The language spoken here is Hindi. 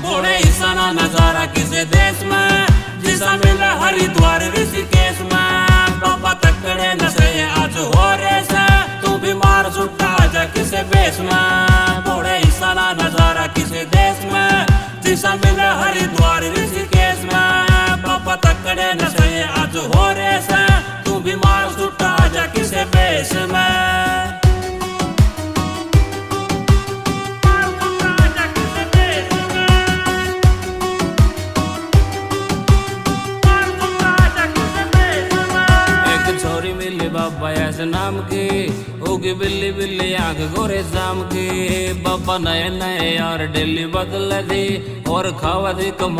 घोड़े ईसाना नजारा किसे देश में जिसा मिला हरिद्वार ऋषिकेश में। बाबा तकड़े नशे आज हो रेस तू बीमार सुट्टा आजा किसे बेस में। घोड़े ईसाना नजारा किसे देश में जिसा मिला हरिद्वार ऋषिकेश में। बाबा तकड़े नशे आज हो रेस तू बीमार सुट्टा आजा किसे बेस में। बाबा ऐसे नाम की होगी बिल्ली बिल्ली आंख गोरे शाम की। बाबा नए नए यार डेली बदल दी और खावा दी कम